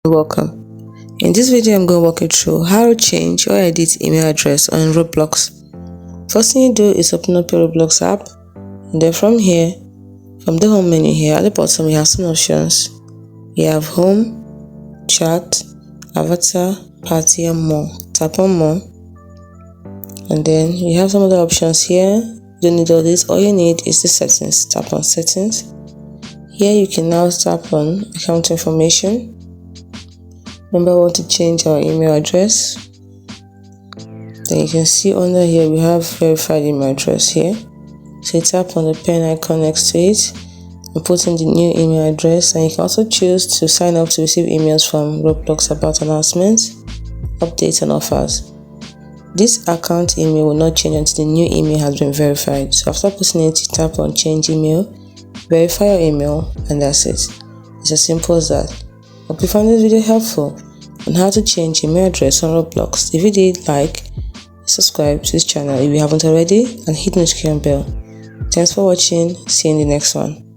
Welcome. In this video, I'm going to walk you through how to change or edit email address on Roblox. First thing you do is open up your Roblox app, and then from the home menu here at the bottom, we have some options. We have home, chat, avatar, party, and more. Tap on more, and then we have some other options here. You don't need all this. All you need is the settings. Tap on settings. Here you can now tap on account information. Remember, we want to change our email address. Then you can see under here we have verified email address here. So you tap on the pen icon next to it and put in the new email address, and you can also choose to sign up to receive emails from Roblox about announcements, updates, and offers. This account email will not change until the new email has been verified. So after putting it, you tap on change email, verify your email, and that's it. It's as simple as that. Hope you found this video helpful on how to change email address on Roblox. If you did, like, subscribe to this channel if you haven't already, and hit the notification bell. Thanks for watching. See you in the next one.